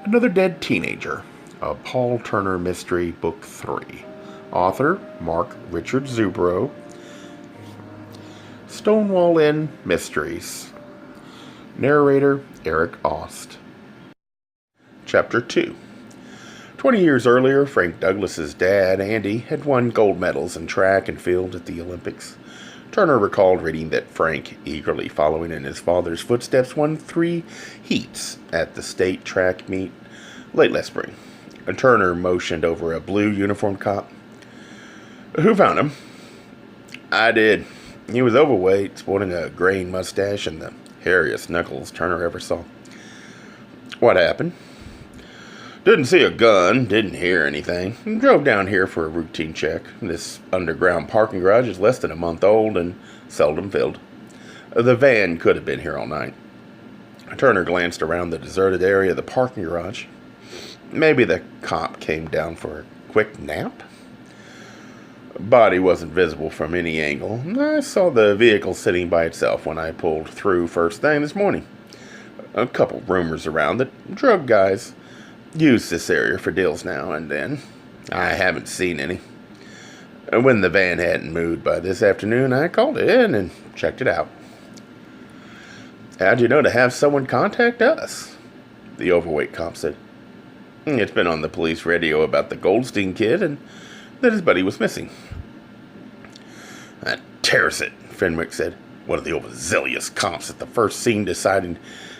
Another Dead Teenager, a Paul Turner Mystery, Book 3. Author, Mark Richard Zubro. Stonewall Inn Mysteries. Narrator, Eric Aust. Chapter 2. 20 years earlier, Frank Douglas's dad, Andy, had won gold medals in track and field at the Olympics. Turner recalled reading that Frank, eagerly following in his father's footsteps, won 3 heats at the state track meet late last spring. Turner motioned over a blue uniformed cop. "Who found him?" "I did. He was overweight, sporting a graying mustache and the hairiest knuckles Turner ever saw." "What happened?" "Didn't see a gun, didn't hear anything. Drove down here for a routine check. This underground parking garage is less than a month old and seldom filled. The van could have been here all night." Turner glanced around the deserted area of the parking garage. Maybe the cop came down for a quick nap? Body wasn't visible from any angle. I saw the vehicle sitting by itself when I pulled through first thing this morning. A couple rumors around that drug guys use this area for deals now and then. I haven't seen any. When the van hadn't moved by this afternoon, I called in and checked it out. "How'd you know to have someone contact us?" The overweight cop said. "It's been on the police radio about the Goldstein kid and that his buddy was missing." "That tears it," Fenwick said. One of the overzealous cops at the first scene deciding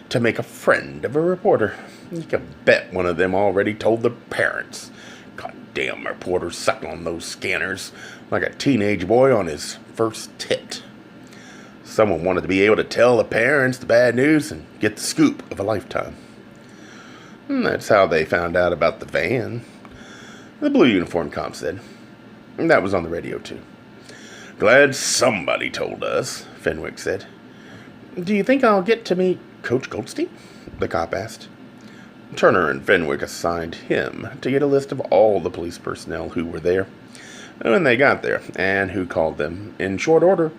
to make a friend of a reporter. You can bet one of them already told the parents. Goddamn reporter sucking on those scanners like a teenage boy on his first tit. Someone wanted to be able to tell the parents the bad news and get the scoop of a lifetime. That's how they found out about the van, the blue uniform cop said. That was on the radio too. "Glad somebody told us," Fenwick said. "Do you think I'll get to meet Coach Goldstein?" the cop asked. Turner and Fenwick assigned him to get a list of all the police personnel who were there, when they got there, and who called them. In short order,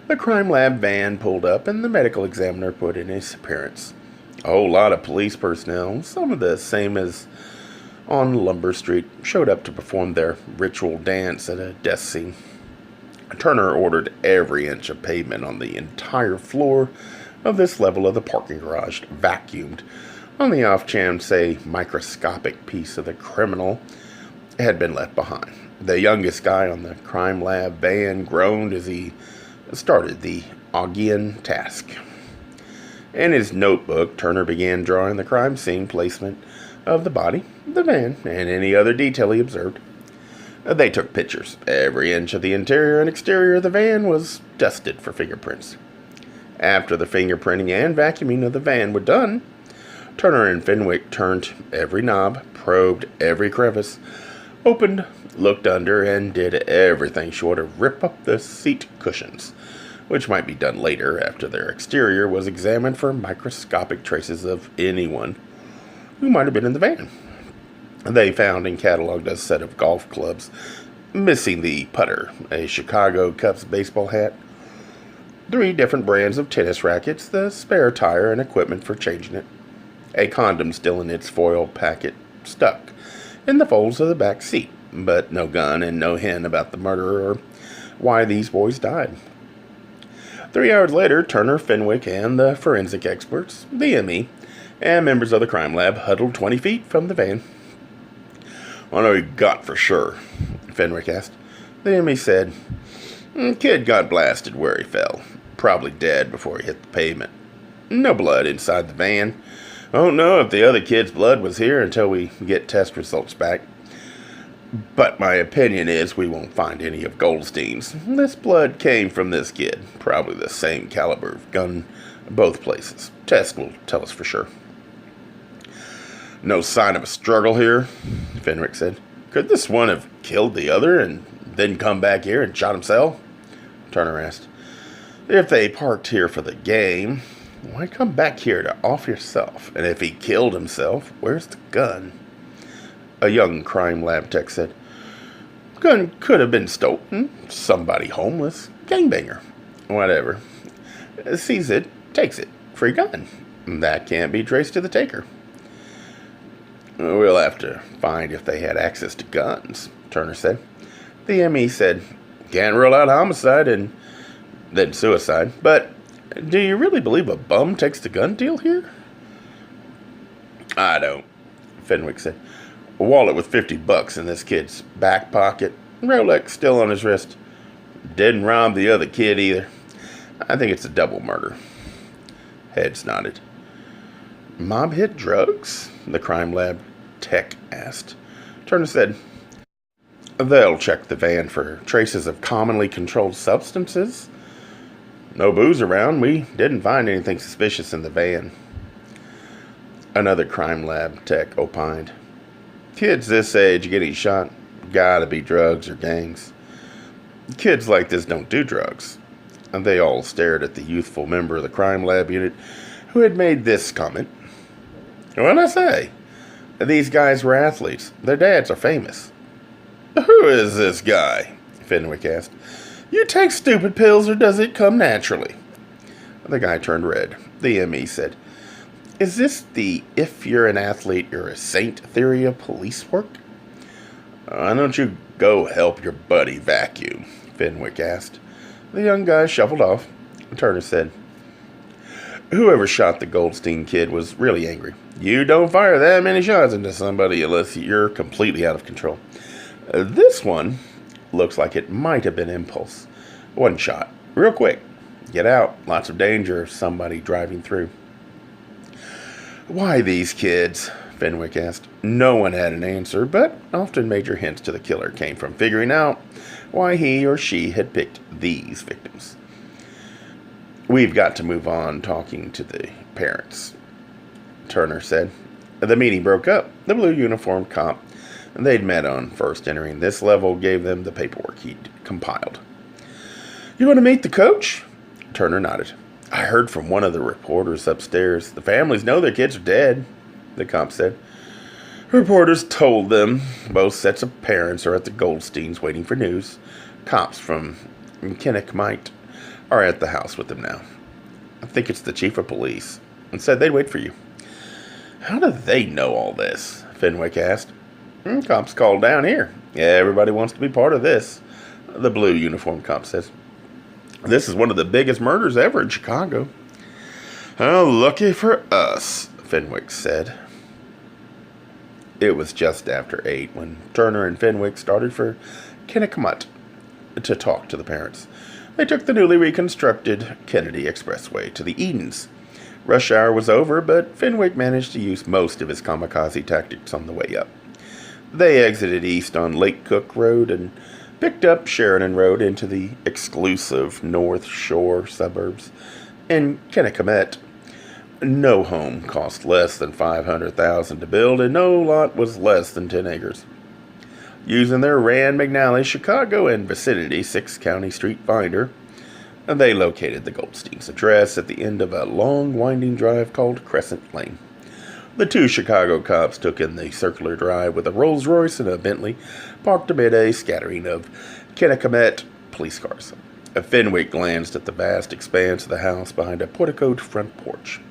the crime lab van pulled up and the medical examiner put in his appearance. A whole lot of police personnel, some of the same as on Lumber Street, showed up to perform their ritual dance at a death scene. Turner ordered every inch of pavement on the entire floor of this level of the parking garage vacuumed on the off chance a microscopic piece of the criminal had been left behind. The youngest guy on the crime lab van groaned as he started the Augean task. In his notebook, Turner began drawing the crime scene placement of the body, the van, and any other detail he observed. They took pictures. Every inch of the interior and exterior of the van was dusted for fingerprints. After the fingerprinting and vacuuming of the van were done, Turner and Fenwick turned every knob, probed every crevice, opened, looked under, and did everything short of rip up the seat cushions, which might be done later after their exterior was examined for microscopic traces of anyone who might have been in the van. They found and cataloged a set of golf clubs, missing the putter, a Chicago Cubs baseball hat, 3 different brands of tennis rackets, the spare tire and equipment for changing it, a condom still in its foil packet stuck in the folds of the back seat, but no gun and no hint about the murder or why these boys died. 3 hours later, Turner, Fenwick, and the forensic experts, the ME, and members of the crime lab huddled 20 feet from the van. "I know you got for sure?" Fenwick asked. The ME said, "Kid got blasted where he fell. Probably dead before he hit the pavement. No blood inside the van. I don't know if the other kid's blood was here until we get test results back. But my opinion is we won't find any of Goldstein's. This blood came from this kid. Probably the same caliber of gun both places. Test will tell us for sure." "No sign of a struggle here?" Fenwick said. "Could this one have killed the other and then come back here and shot himself?" Turner asked. "If they parked here for the game, why come back here to off yourself? And if he killed himself, where's the gun?" A young crime lab tech said, "Gun could have been stolen. Somebody homeless. Gangbanger. Whatever. Sees it, takes it. Free gun. That can't be traced to the taker." We'll have to find if they had access to guns, Turner said. The ME said, can't rule out homicide and then suicide, but do you really believe a bum takes the gun deal here? I don't, Fenwick said. A wallet with $50 in this kid's back pocket, Rolex still on his wrist. Didn't rob the other kid either. I think it's a double murder. Heads nodded. Mob hit drugs? The crime lab tech asked. Turner said, they'll check the van for traces of commonly controlled substances. No booze around. We didn't find anything suspicious in the van. Another crime lab tech opined. Kids this age getting shot, gotta be drugs or gangs. Kids like this don't do drugs. And they all stared at the youthful member of the crime lab unit who had made this comment. What'd I say? These guys were athletes. Their dads are famous. Who is this guy? Fenwick asked. You take stupid pills or does it come naturally? The guy turned red. The ME said, is this the if you're an athlete, you're a saint theory of police work? Why don't you go help your buddy vacuum? Fenwick asked. The young guy shuffled off. Turner said, whoever shot the Goldstein kid was really angry. You don't fire that many shots into somebody unless you're completely out of control. This one looks like it might have been impulse. One shot. Real quick. Get out. Lots of danger if somebody driving through. Why these kids? Fenwick asked. No one had an answer, but often major hints to the killer came from figuring out why he or she had picked these victims. We've got to move on talking to the parents, Turner said. The meeting broke up. The blue uniformed cop they'd met on first entering this level gave them the paperwork he'd compiled. You want to meet the coach? Turner nodded. I heard from one of the reporters upstairs. The families know their kids are dead, the cop said. Reporters told them both sets of parents are at the Goldsteins waiting for news. Cops from Fenwick are at the house with them now. I think it's the chief of police, and said they'd wait for you. How do they know all this? Fenwick asked. Cops called down here. Everybody wants to be part of this, the blue uniformed cop says. This is one of the biggest murders ever in Chicago. Oh, lucky for us, Fenwick said. It was just after 8 when Turner and Fenwick started for Fenwick to talk to the parents. They took the newly reconstructed Kennedy Expressway to the Edens. Rush hour was over, but Fenwick managed to use most of his kamikaze tactics on the way up. They exited east on Lake Cook Road and picked up Sheridan Road into the exclusive North Shore suburbs. In Fenwick, no home cost less than $500,000 to build, and no lot was less than 10 acres. Using their Rand McNally Chicago and vicinity 6-county street finder, they located the Goldstein's address at the end of a long, winding drive called Crescent Lane. The 2 Chicago cops took in the circular drive with a Rolls-Royce and a Bentley, parked amid a scattering of Fenwick police cars. Fenwick glanced at the vast expanse of the house behind a porticoed front porch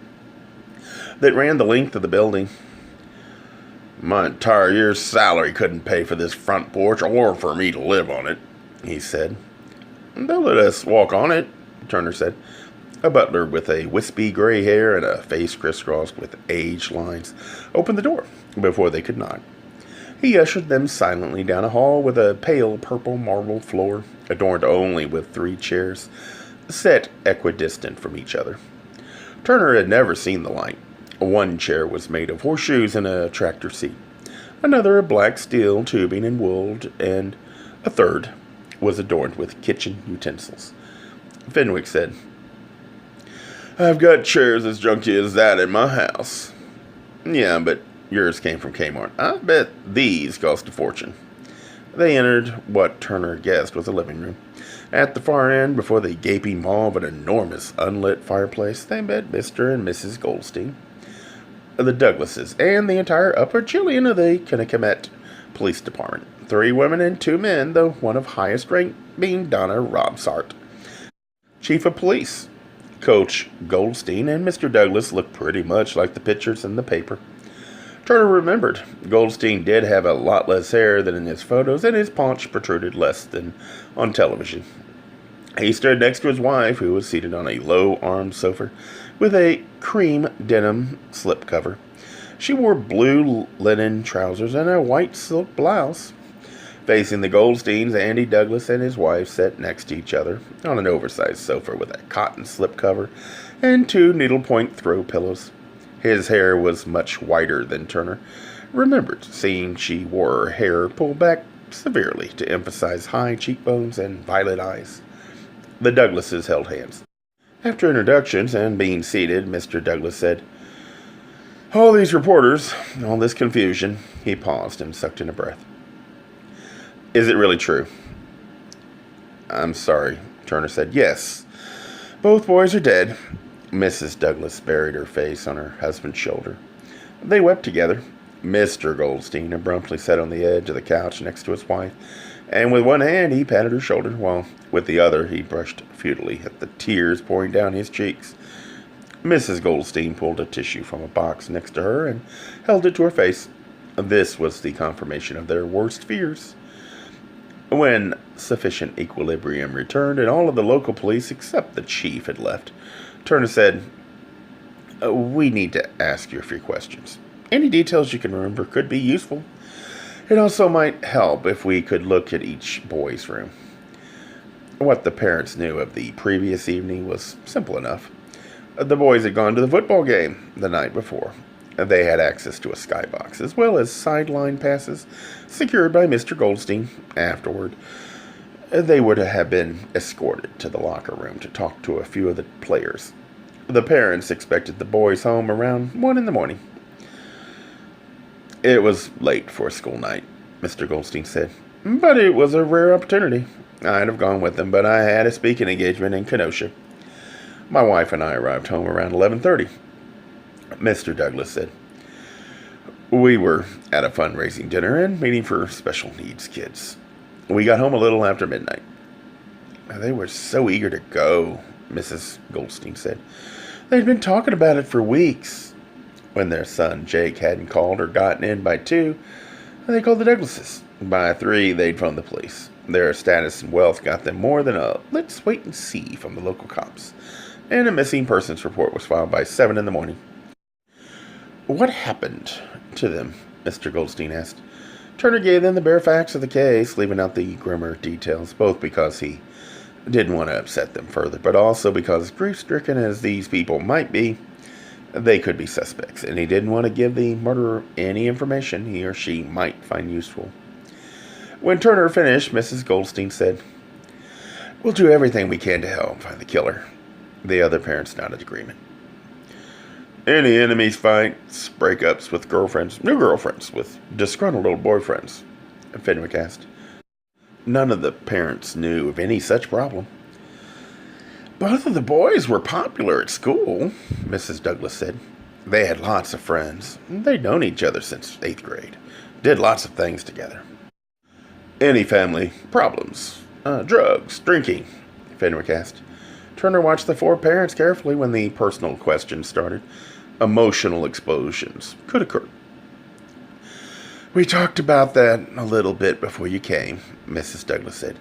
that ran the length of the building. My entire year's salary couldn't pay for this front porch or for me to live on it, he said. They'll let us walk on it, Turner said. A butler with a wispy gray hair and a face crisscrossed with age lines opened the door before they could knock. He ushered them silently down a hall with a pale purple marble floor, adorned only with 3 chairs, set equidistant from each other. Turner had never seen the like. One chair was made of horseshoes and a tractor seat, another of black steel tubing and wool, and a third was adorned with kitchen utensils. Fenwick said, I've got chairs as junky as that in my house. Yeah, but yours came from Kmart. I bet these cost a fortune. They entered what Turner guessed was a living room. At the far end, before the gaping maw of an enormous unlit fireplace, they met Mr. and Mrs. Goldstein, the Douglases, and the entire upper Chilean of the Fenwick Police Department. 3 women and 2 men, though one of highest rank being Donna Robsart, Chief of Police. Coach Goldstein and Mr. Douglas looked pretty much like the pictures in the paper. Turner remembered. Goldstein did have a lot less hair than in his photos, and his paunch protruded less than on television. He stood next to his wife, who was seated on a low-armed sofa with a cream denim slipcover. She wore blue linen trousers and a white silk blouse. Facing the Goldsteins, Andy Douglas and his wife sat next to each other on an oversized sofa with a cotton slipcover and two needlepoint throw pillows. His hair was much whiter than Turner remembered, seeing she wore her hair pulled back severely to emphasize high cheekbones and violet eyes. The Douglases held hands. After introductions and being seated, Mr. Douglas said, "All these reporters, all this confusion." He paused and sucked in a breath. "Is it really true?" "I'm sorry," Turner said. "Yes. Both boys are dead." Mrs. Douglas buried her face on her husband's shoulder. They wept together. Mr. Goldstein abruptly sat on the edge of the couch next to his wife, and with one hand he patted her shoulder, while with the other he brushed futilely at the tears pouring down his cheeks. Mrs. Goldstein pulled a tissue from a box next to her and held it to her face. This was the confirmation of their worst fears. When sufficient equilibrium returned and all of the local police except the chief had left, Turner said, "We need to ask you a few questions. Any details you can remember could be useful. It also might help if we could look at each boy's room." What the parents knew of the previous evening was simple enough. The boys had gone to the football game the night before. They had access to a skybox, as well as sideline passes secured by Mr. Goldstein. Afterward, they would have been escorted to the locker room to talk to a few of the players. The parents expected the boys home around 1 in the morning. "It was late for a school night," Mr. Goldstein said, "but it was a rare opportunity. I'd have gone with them, but I had a speaking engagement in Kenosha. My wife and I arrived home around 11:30. Mr. Douglas said, "We were at a fundraising dinner and meeting for special needs kids. We got home a little after midnight." "They were so eager to go," Mrs. Goldstein said. "They'd been talking about it for weeks. When their son Jake hadn't called or gotten in by 2, they called the Douglases. By 3, they'd phoned the police. Their status and wealth got them more than a 'let's wait and see' from the local cops, and a missing persons report was filed by 7 in the morning. "What happened to them?" Mr. Goldstein asked. Turner gave them the bare facts of the case, leaving out the grimmer details, both because he didn't want to upset them further, but also because, grief-stricken as these people might be, they could be suspects, and he didn't want to give the murderer any information he or she might find useful. When Turner finished, Mrs. Goldstein said, "We'll do everything we can to help find the killer." The other parents nodded agreement. "Any enemies, fights, breakups with girlfriends, new girlfriends, with disgruntled old boyfriends?" Fenwick asked. None of the parents knew of any such problem. "Both of the boys were popular at school," Mrs. Douglas said. "They had lots of friends. They'd known each other since 8th grade. Did lots of things together." "Any family problems? Drugs, drinking?" Fenwick asked. Turner watched the 4 parents carefully when the personal questions started. Emotional explosions could occur. "We talked about that a little bit before you came," Mrs. Douglas said,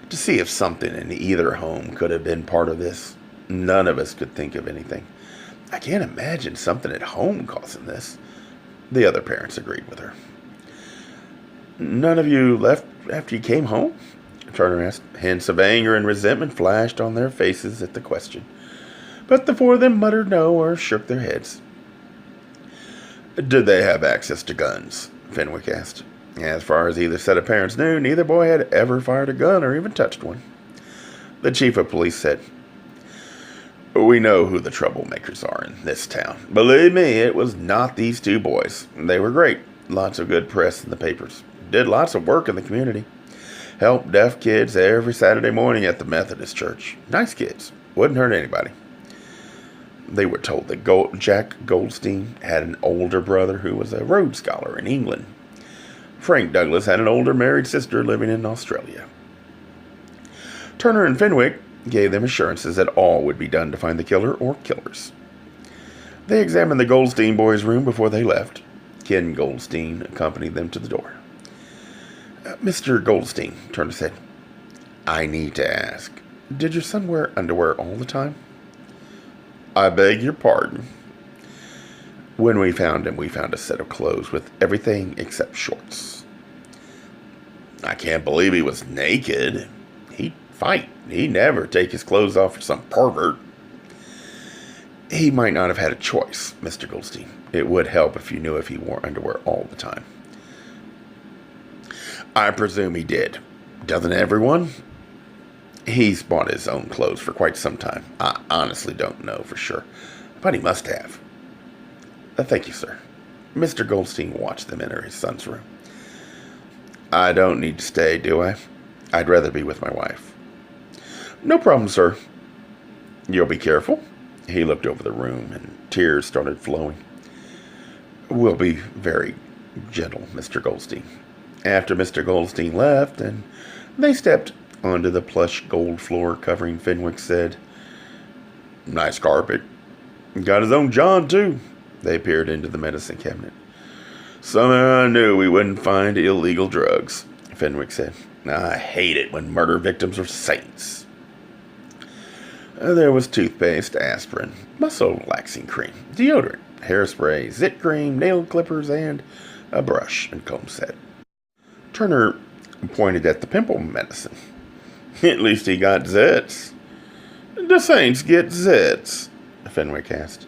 "to see if something in either home could have been part of this. None of us could think of anything. I can't imagine something at home causing this." The other parents agreed with her. "None of you left after you came home?" Turner asked. Hints of anger and resentment flashed on their faces at the question, but the 4 of them muttered no or shook their heads. "Did they have access to guns?" Fenwick asked. As far as either set of parents knew, neither boy had ever fired a gun or even touched one. The chief of police said, "We know who the troublemakers are in this town. Believe me, it was not these 2 boys. They were great. Lots of good press in the papers. Did lots of work in the community. Helped deaf kids every Saturday morning at the Methodist church. Nice kids. Wouldn't hurt anybody." They were told that Jack Goldstein had an older brother who was a Rhodes Scholar in England. Frank Douglas had an older married sister living in Australia. Turner and Fenwick gave them assurances that all would be done to find the killer or killers. They examined the Goldstein boys' room before they left. Ken Goldstein accompanied them to the door. Mr. Goldstein, Turner said, I need to ask, did your son wear underwear all the time? I beg your pardon. When we found him, we found a set of clothes with everything except shorts. I can't believe he was naked. He'd fight. He'd never take his clothes off for some pervert. He might not have had a choice, Mr. Goldstein. It would help if you knew if he wore underwear all the time. I presume he did. Doesn't everyone? He's bought his own clothes for quite some time. I honestly don't know for sure, but he must have. Thank you, sir. Mr. Goldstein watched them enter his son's room. I don't need to stay, do I? I'd rather be with my wife. No problem, sir. You'll be careful. He looked over the room, and tears started flowing. We'll be very gentle, Mr. Goldstein. After Mr. Goldstein left, and they stepped onto the plush gold floor covering, Fenwick said, Nice carpet. Got his own John, too. They peered into the medicine cabinet. Somehow I knew we wouldn't find illegal drugs, Fenwick said. I hate it when murder victims are saints. There was toothpaste, aspirin, muscle relaxing cream, deodorant, hairspray, zit cream, nail clippers, and a brush and comb set. Turner pointed at the pimple medicine. At least he got zits. The saints get zits, Fenwick asked.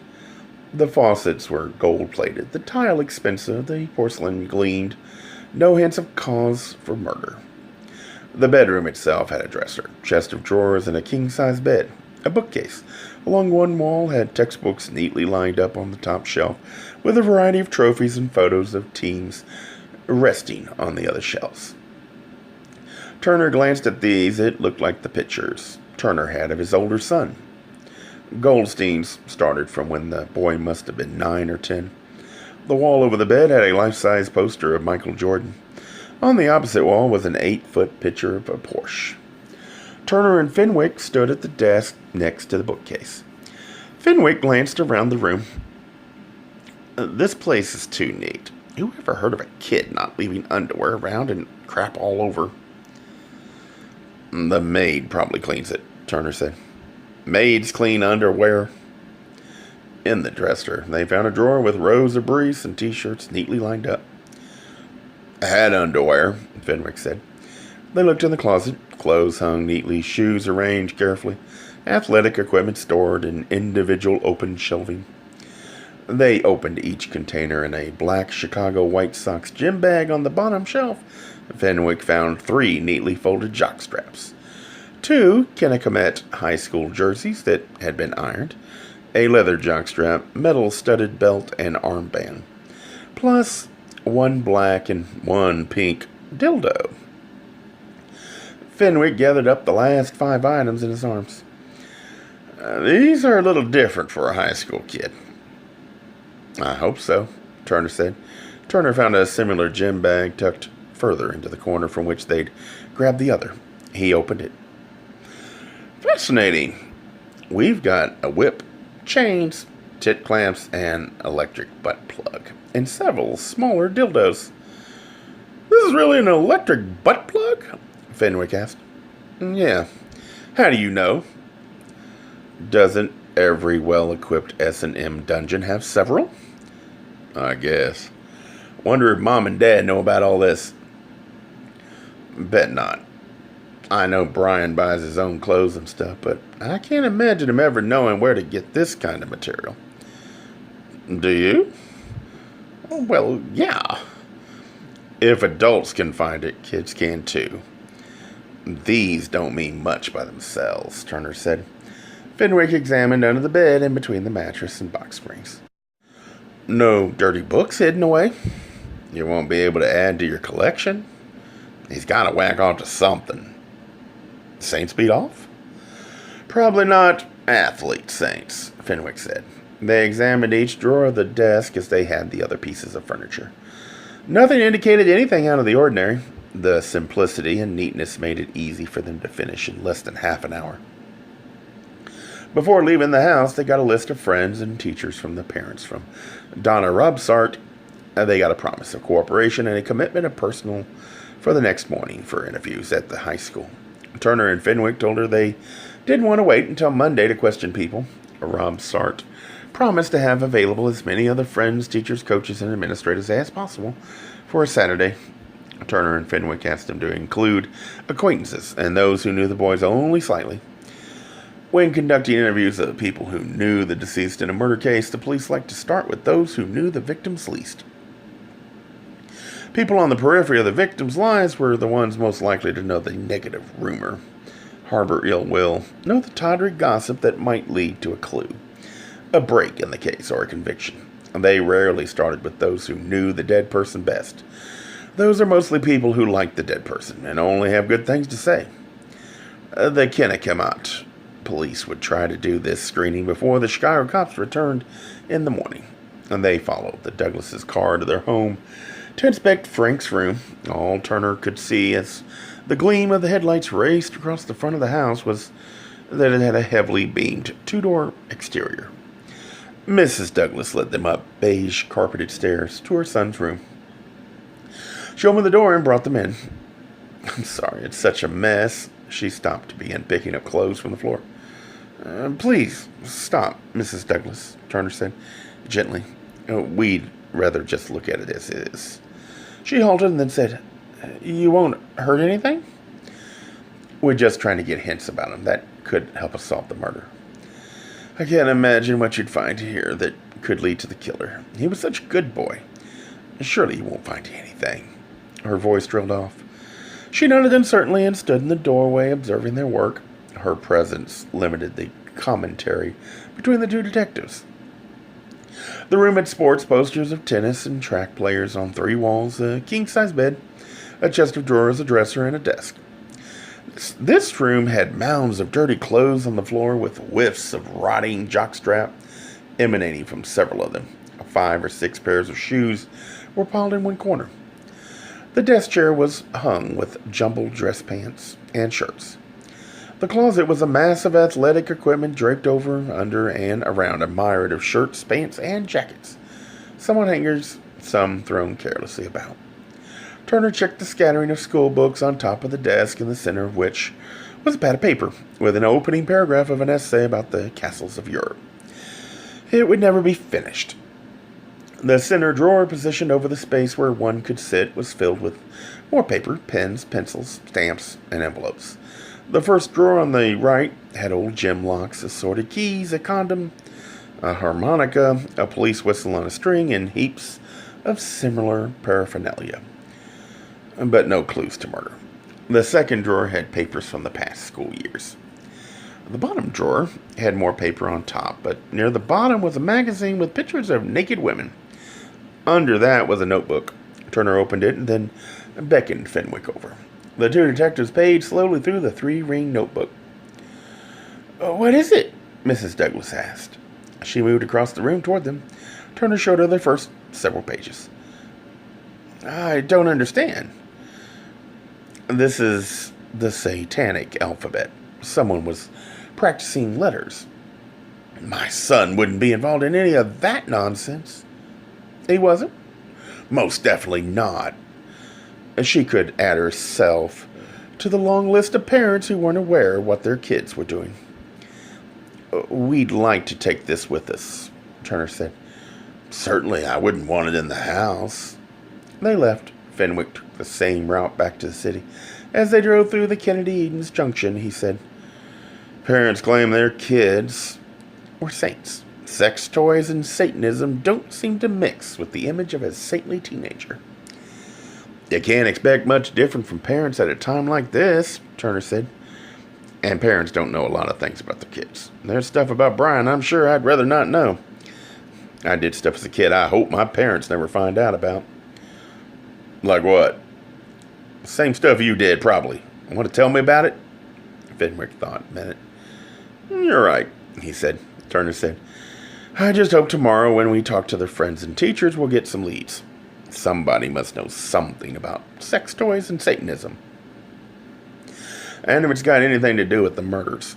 The faucets were gold-plated, the tile expensive, the porcelain gleamed. No hints of cause for murder. The bedroom itself had a dresser, chest of drawers, and a king-size bed. A bookcase along one wall had textbooks neatly lined up on the top shelf, with a variety of trophies and photos of teams resting on the other shelves. Turner glanced at these. It looked like the pictures Turner had of his older son. Goldstein's started from when the boy must have been 9 or 10. The wall over the bed had a life-size poster of Michael Jordan. On the opposite wall was an 8-foot picture of a Porsche. Turner and Fenwick stood at the desk next to the bookcase. Fenwick glanced around the room. This place is too neat. Who ever heard of a kid not leaving underwear around and crap all over? The maid probably cleans it, Turner said. Maids clean underwear. In the dresser, they found a drawer with rows of briefs and t-shirts neatly lined up. I had underwear, Fenwick said. They looked in the closet. Clothes hung neatly, shoes arranged carefully, athletic equipment stored in individual open shelving. They opened each container in a black Chicago White Sox gym bag. On the bottom shelf, Fenwick found 3 neatly folded jockstraps, 2 Kennecomet high school jerseys that had been ironed, a leather jockstrap, metal-studded belt and armband, plus 1 black and 1 pink dildo. Fenwick gathered up the last 5 items in his arms. These are a little different for a high school kid. I hope so, Turner said. Turner found a similar gym bag tucked further into the corner from which they'd grabbed the other. He opened it. Fascinating. We've got a whip, chains, tit clamps, and electric butt plug, and several smaller dildos. This is really an electric butt plug? Fenwick asked. Yeah. How do you know? Doesn't every well-equipped S&M dungeon have several? I guess. Wonder if Mom and Dad know about all this. Bet not. I know Brian buys his own clothes and stuff, but I can't imagine him ever knowing where to get this kind of material. Do you? Well, yeah. If adults can find it, kids can too. These don't mean much by themselves, Turner said. Fenwick examined under the bed and between the mattress and box springs. No dirty books hidden away. You won't be able to add to your collection. He's got to whack off to something. Saints beat off? Probably not athlete saints, Fenwick said. They examined each drawer of the desk as they had the other pieces of furniture. Nothing indicated anything out of the ordinary. The simplicity and neatness made it easy for them to finish in less than half an hour. Before leaving the house, they got a list of friends and teachers from the parents, from Donna Robsart They got a promise of cooperation and a commitment of personal for the next morning for interviews at the high school. Turner and Fenwick told her they didn't want to wait until Monday to question people. Rob Sart promised to have available as many other friends, teachers, coaches, and administrators as possible for a Saturday. Turner and Fenwick asked him to include acquaintances and those who knew the boys only slightly. When conducting interviews of people who knew the deceased in a murder case, the police like to start with those who knew the victims least. People on the periphery of the victims' lives were the ones most likely to know the negative rumor, harbor ill will, know the tawdry gossip that might lead to a clue, a break in the case, or a conviction. They rarely started with those who knew the dead person best. Those are mostly people who like the dead person and only have good things to say. The Kennecott police would try to do this screening before the Chicago cops returned in the morning, and they followed the Douglases' car to their home to inspect Frank's room. All Turner could see as the gleam of the headlights raced across the front of the house was that it had a heavily beamed two-door exterior. Mrs. Douglas led them up beige carpeted stairs to her son's room. She opened the door and brought them in. "I'm sorry, it's such a mess." She stopped to begin picking up clothes from the floor. Please, stop, Mrs. Douglas," Turner said, gently. "We'd rather just look at it as is." She halted and then said, "You won't hurt anything?" "We're just trying to get hints about him. That could help us solve the murder." "I can't imagine what you'd find here that could lead to the killer. He was such a good boy. Surely you won't find anything." Her voice trailed off. She nodded uncertainly and stood in the doorway observing their work. Her presence limited the commentary between the two detectives. The room had sports posters of tennis and track players on 3 walls, a king-size bed, a chest of drawers, a dresser, and a desk. This room had mounds of dirty clothes on the floor with whiffs of rotting jockstrap emanating from several of them. 5 or 6 pairs of shoes were piled in one corner. The desk chair was hung with jumbled dress pants and shirts. The closet was a mass of athletic equipment draped over, under, and around a myriad of shirts, pants, and jackets. Some on hangers, some thrown carelessly about. Turner checked the scattering of school books on top of the desk, in the center of which was a pad of paper with an opening paragraph of an essay about the castles of Europe. It would never be finished. The center drawer, positioned over the space where one could sit, was filled with more paper, pens, pencils, stamps, and envelopes. The first drawer on the right had old gem locks, assorted keys, a condom, a harmonica, a police whistle on a string, and heaps of similar paraphernalia, but no clues to murder. The second drawer had papers from the past school years. The bottom drawer had more paper on top, but near the bottom was a magazine with pictures of naked women. Under that was a notebook. Turner opened it and then beckoned Fenwick over. The two detectives paged slowly through the 3-ring notebook. "What is it?" Mrs. Douglas asked. She moved across the room toward them. Turner showed her the first several pages. "I don't understand." "This is the satanic alphabet. Someone was practicing letters." "My son wouldn't be involved in any of that nonsense." "He wasn't?" "Most definitely not." She could add herself to the long list of parents who weren't aware of what their kids were doing. "We'd like to take this with us," Turner said. "Certainly, I wouldn't want it in the house." They left. Fenwick took the same route back to the city. As they drove through the Kennedy-Edens Junction, he said, "Parents claim their kids were saints. Sex toys and Satanism don't seem to mix with the image of a saintly teenager." "You can't expect much different from parents at a time like this," Turner said. "And parents don't know a lot of things about their kids. There's stuff about Brian I'm sure I'd rather not know. I did stuff as a kid I hope my parents never find out about." "Like what?" "Same stuff you did, probably. Want to tell me about it?" Fenwick thought a minute. "You're right," he said. Turner said, "I just hope tomorrow when we talk to their friends and teachers we'll get some leads. Somebody must know something about sex toys and Satanism. And if it's got anything to do with the murders."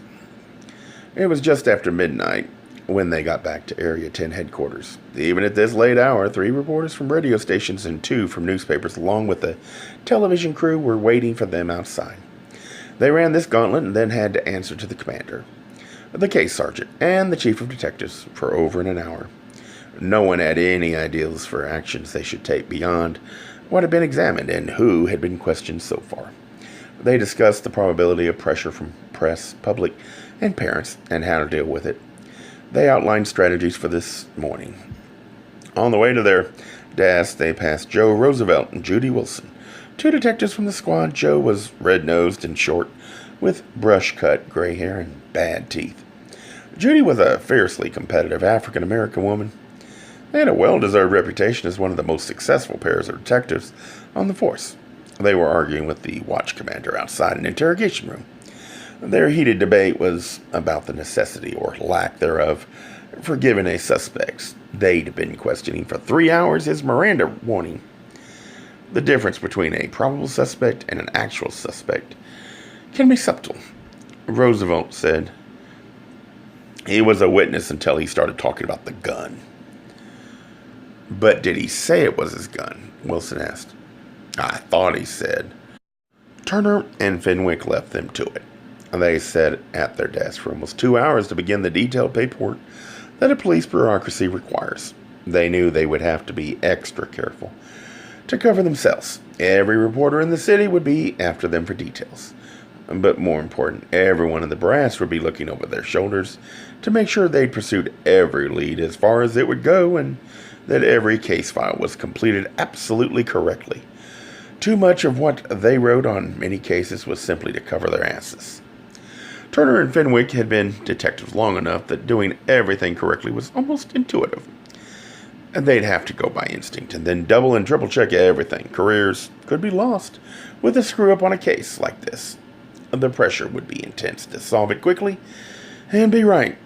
It was just after midnight. when they got back to Area 10 headquarters. Even at this late hour, 3 reporters from radio stations and 2 from newspapers, along with the television crew, were waiting for them outside. They ran this gauntlet and then had to answer to the commander, the case sergeant, and the chief of detectives for over an hour. No one had any ideas for actions they should take beyond what had been examined and who had been questioned so far. They discussed the probability of pressure from press, public, and parents, and how to deal with it. They outlined strategies for this morning. On the way to their desk, they passed Joe Roosevelt and Judy Wilson, 2 detectives from the squad. Joe was red-nosed and short, with brush-cut gray hair and bad teeth. Judy was a fiercely competitive African-American woman. They had a well-deserved reputation as one of the most successful pairs of detectives on the force. They were arguing with the watch commander outside an interrogation room. Their heated debate was about the necessity, or lack thereof, for giving a suspect they'd been questioning for 3 hours his Miranda warning. The difference between a probable suspect and an actual suspect can be subtle. Roosevelt said he was a witness until he started talking about the gun. But did he say it was his gun? Wilson asked. I thought he said. Turner and Fenwick left them to it. They sat at their desk for almost 2 hours to begin the detailed paperwork that a police bureaucracy requires. They knew they would have to be extra careful to cover themselves. Every reporter in the city would be after them for details. But more important, everyone in the brass would be looking over their shoulders to make sure they'd pursued every lead as far as it would go and that every case file was completed absolutely correctly. Too much of what they wrote on many cases was simply to cover their asses. Turner and Fenwick had been detectives long enough that doing everything correctly was almost intuitive. And they'd have to go by instinct and then double and triple check everything. Careers could be lost with a screw up on a case like this. The pressure would be intense to solve it quickly and be right.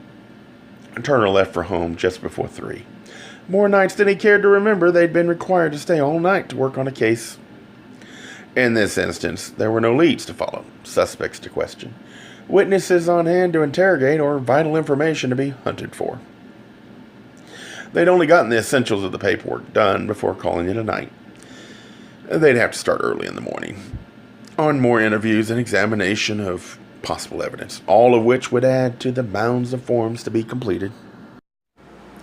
Turner left for home just before 3. More nights than he cared to remember, they'd been required to stay all night to work on a case. In this instance, there were no leads to follow, suspects to question, witnesses on hand to interrogate, or vital information to be hunted for. They'd only gotten the essentials of the paperwork done before calling it a night. They'd have to start early in the morning on more interviews and examination of possible evidence, all of which would add to the mounds of forms to be completed.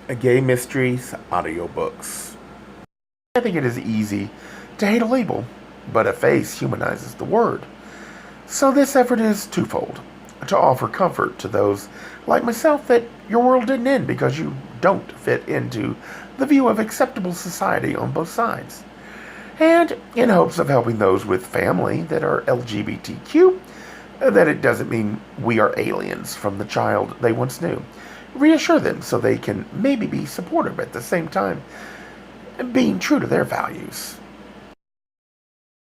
A Gay Mysteries audiobooks. I think it is easy to hate a label, but a face humanizes the word. So this effort is twofold: to offer comfort to those like myself that your world didn't end because you don't fit into the view of acceptable society on both sides, and in hopes of helping those with family that are LGBTQ, that it doesn't mean we are aliens from the child they once knew. Reassure them so they can maybe be supportive at the same time, being true to their values.